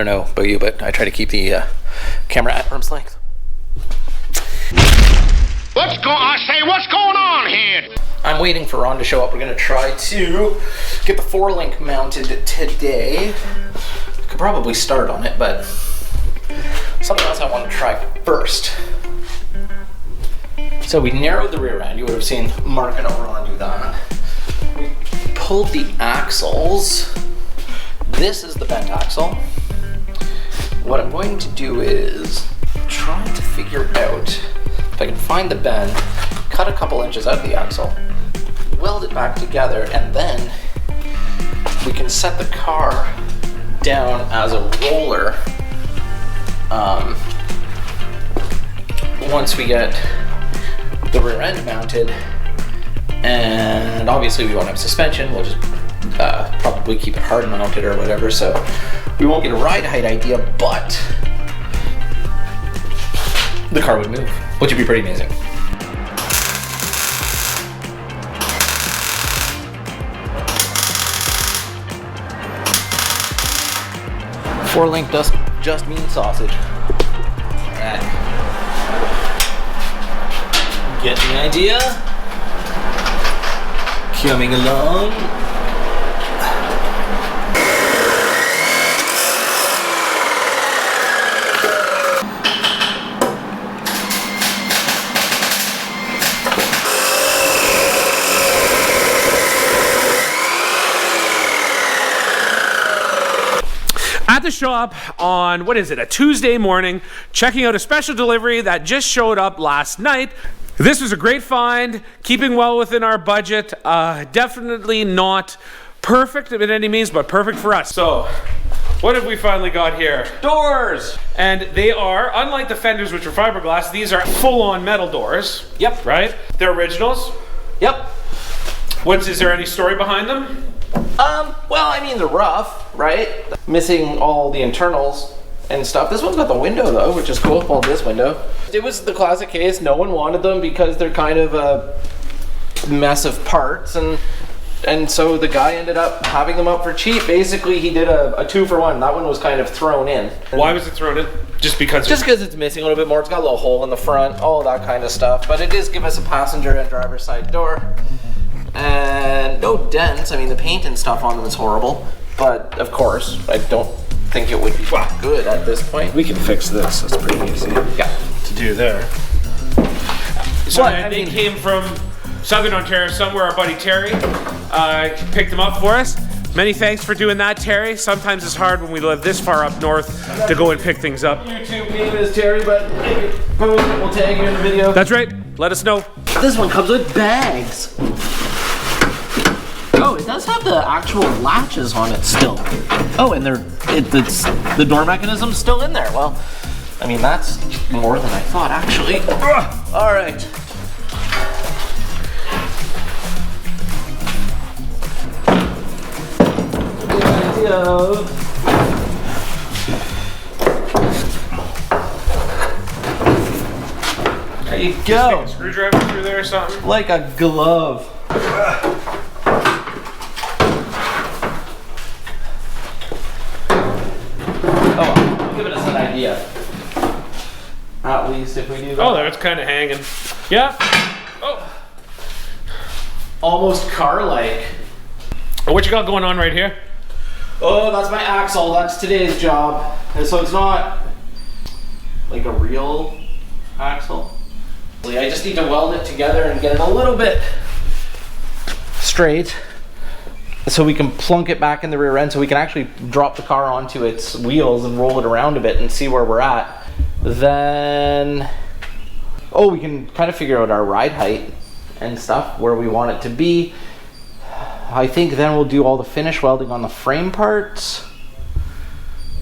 I don't know about you, but I try to keep the camera at arm's length. What's going on here? I'm waiting for Ron to show up. We're gonna try to get the 4-link mounted today. Could probably start on it, but something else I want to try first. So we narrowed the rear end. You would have seen Mark and Ron do that. We pulled the axles. This is the bent axle. What I'm going to do is try to figure out if I can find the bend, cut a couple inches out of the axle, weld it back together, and then we can set the car down as a roller once we get the rear end mounted. And obviously we won't have suspension, we'll just probably keep it hard mounted or whatever, so we won't get a ride height idea, but the car would move, which would be pretty amazing. Four-link just means sausage. Alright. Get the idea? Coming along. At the shop on, what is it, a Tuesday morning, checking out a special delivery that just showed up last night. This was a great find, keeping well within our budget. Definitely not perfect in any means, but perfect for us. So, what have we finally got here? Doors! And they are, unlike the fenders which are fiberglass, these are full-on metal doors. Yep. Right? They're originals? Yep. Is there any story behind them? Well, I mean, they're rough, right? Missing all the internals and stuff. This one's got the window though, which is cool. Well, this window. It was the classic case. No one wanted them because they're kind of a mess of parts, and so the guy ended up having them up for cheap. Basically, he did a 2-for-1. That one was kind of thrown in. Why was it thrown in? Just because it's missing a little bit more. It's got a little hole in the front, all that kind of stuff. But it does give us a passenger and driver's side door. And no dents. I mean, the paint and stuff on them is horrible, but of course I don't think it would be good at this point. we can fix this. That's pretty easy to do there. So they came from Southern Ontario somewhere. Our buddy Terry picked them up for us. Many thanks for doing that, Terry. Sometimes it's hard when we live this far up north to go and pick things up. YouTube name is Terry, but if you post it, we'll tag you in the video. That's right. Let us know. This one comes with bags. Oh, it does have the actual latches on it still. Oh, and it's the door mechanism's still in there. Well, I mean, that's more than I thought, actually. All right. There you go. Stick a screwdriver through there or something? Like a glove. Oh, giving us an idea. At least if we do that. Oh, there, it's kind of hanging. Yeah. Oh. Almost car-like. What you got going on right here? Oh, that's my axle. That's today's job. And so it's not like a real axle. I just need to weld it together and get it a little bit straight so we can plunk it back in the rear end so we can actually drop the car onto its wheels and roll it around a bit and see where we're at. Then, we can kind of figure out our ride height and stuff, where we want it to be. I think then we'll do all the finish welding on the frame parts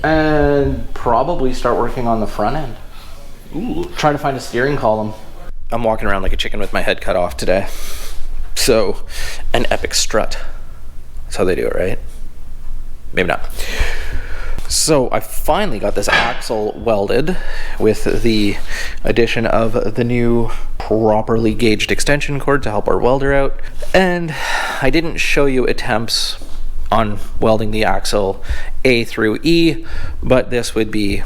and probably start working on the front end. Ooh, try to find a steering column. I'm walking around like a chicken with my head cut off today. So, an epic strut. That's how they do it, right? Maybe not. So I finally got this axle welded with the addition of the new properly gauged extension cord to help our welder out. And I didn't show you attempts on welding the axle A through E, but this would be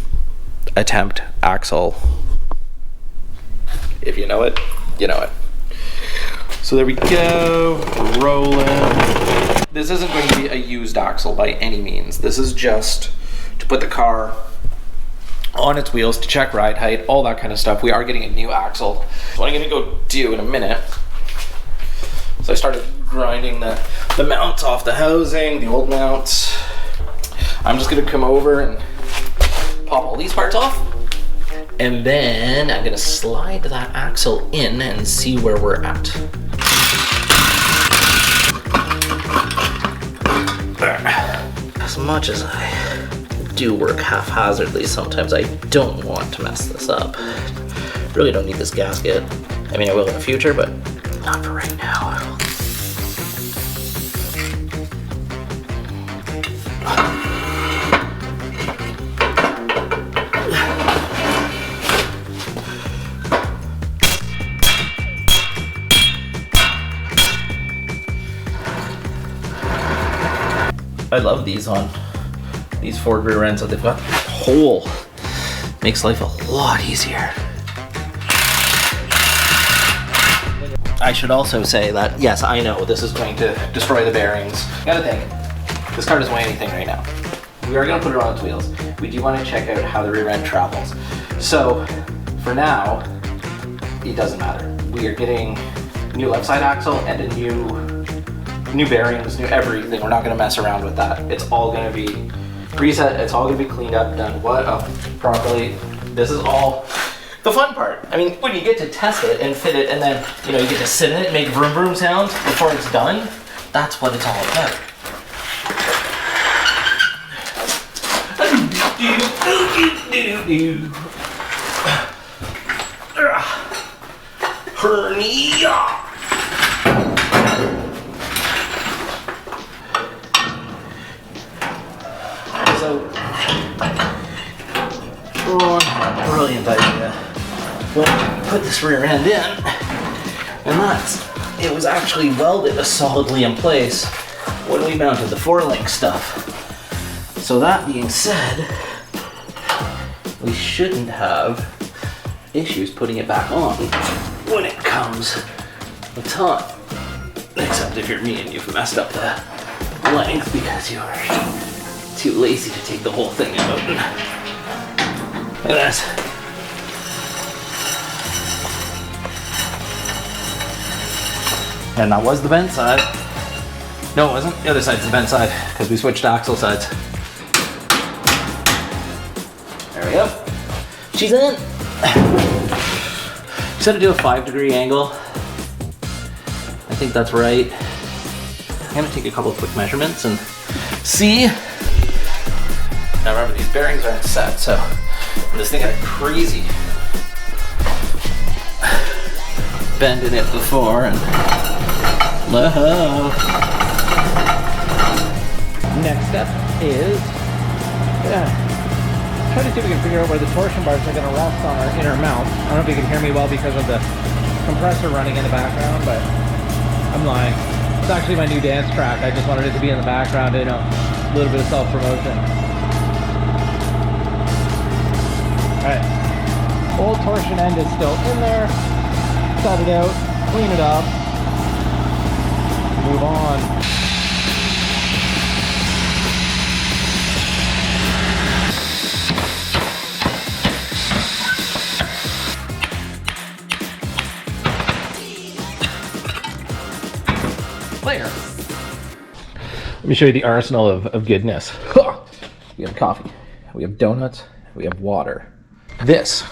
attempt axle. If you know it, you know it. So there we go, we're rolling. This isn't going to be a used axle by any means. This is just to put the car on its wheels, to check ride height, all that kind of stuff. We are getting a new axle. So what I'm gonna go do in a minute. So I started grinding the mounts off the housing, the old mounts. I'm just gonna come over and pop all these parts off. And then I'm gonna slide that axle in and see where we're at. As much as I do work haphazardly, sometimes I don't want to mess this up. Really don't need this gasket. I mean, I will in the future, but not for right now. I love these on these Ford rear ends that they've got a hole. Makes life a lot easier. I should also say that, yes, I know this is going to destroy the bearings. Gotta think, this car doesn't weigh anything right now. We are gonna put it on its wheels. We do wanna check out how the rear end travels. So, for now, it doesn't matter. We are getting a new left side axle and a new bearings, new everything. We're not gonna mess around with that. It's all gonna be reset, it's all gonna be cleaned up, done properly. This is all the fun part. I mean, when you get to test it and fit it and then, you know, you get to sit in it, make vroom vroom sounds before it's done, that's what it's all about. Hernia! So, brilliant idea. Well, put this rear end in, and it was actually welded solidly in place when we mounted the 4-link stuff. So that being said, we shouldn't have issues putting it back on when it comes with time. Except if you're me and you've messed up the length because you are too lazy to take the whole thing out. Look at that. And that was the bent side. No, it wasn't. The other side's the bent side because we switched axle sides. There we go. She's in. Just had to do a 5-degree angle. I think that's right. I'm gonna take a couple of quick measurements and see. Now remember, these bearings aren't set, so this thing had a crazy bend in it before, and next step is try to see if we can figure out where the torsion bars are going to rest on our inner mount. I don't know if you can hear me well because of the compressor running in the background, but I'm lying. It's actually my new dance track. I just wanted it to be in the background, you know, a little bit of self-promotion. Alright, old torsion end is still in there. Set it out, clean it up, move on. Later. Let me show you the arsenal of goodness. We have coffee, we have donuts, we have water. This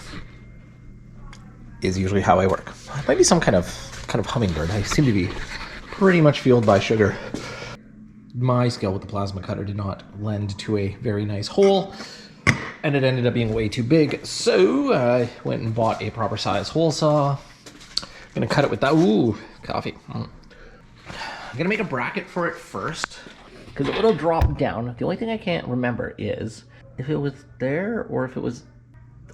is usually how I work. It might be some kind of hummingbird. I seem to be pretty much fueled by sugar. My skill with the plasma cutter did not lend to a very nice hole, and it ended up being way too big. So I went and bought a proper size hole saw. I'm gonna cut it with that. Ooh, coffee. I'm gonna make a bracket for it first, because it'll drop down. The only thing I can't remember is if it was there or if it was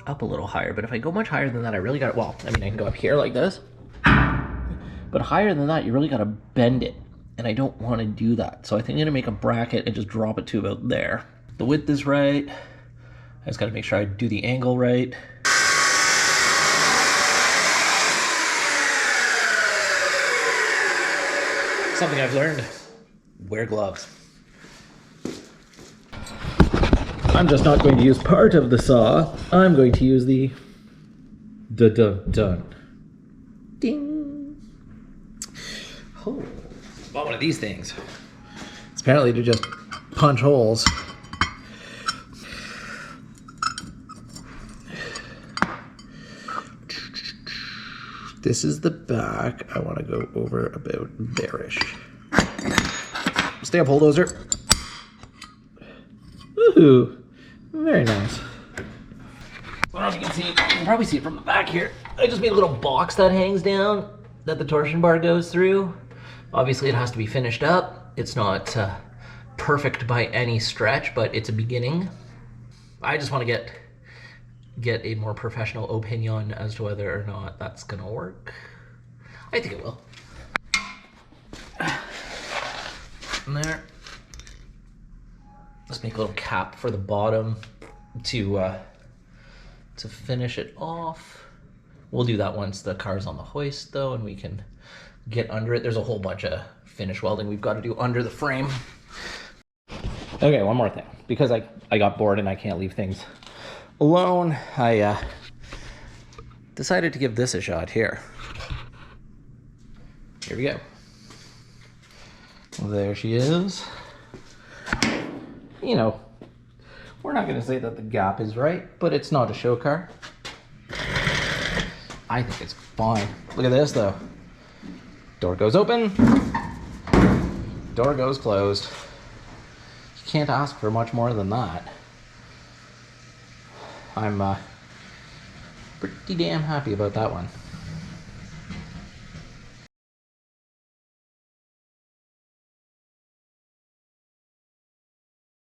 up a little higher. But if I go much higher than that, I really got it. Well, I mean, I can go up here like this, but higher than that, you really got to bend it and I don't want to do that. So I think I'm gonna make a bracket and just drop it to about there. The width is right. I just gotta make sure I do the angle right. Something I've learned, wear gloves. I'm just not going to use part of the saw. I'm going to use the dun. Ding. Oh, bought one of these things. It's apparently to just punch holes. This is the back. I want to go over about there-ish. Stay up, bulldozer. Woohoo! Very nice. I don't know if you can see, you can probably see it from the back here. I just made a little box that hangs down that the torsion bar goes through. Obviously it has to be finished up. It's not perfect by any stretch, but it's a beginning. I just want to get a more professional opinion as to whether or not that's gonna work. I think it will. And there. Let's make a little cap for the bottom to finish it off. We'll do that once the car's on the hoist though, and we can get under it. There's a whole bunch of finish welding we've got to do under the frame. Okay, one more thing. Because I got bored and I can't leave things alone, I decided to give this a shot here. Here we go. There she is. You know, we're not going to say that the gap is right, but it's not a show car. I think it's fine. Look at this though. Door goes open. Door goes closed. You can't ask for much more than that. I'm pretty damn happy about that one.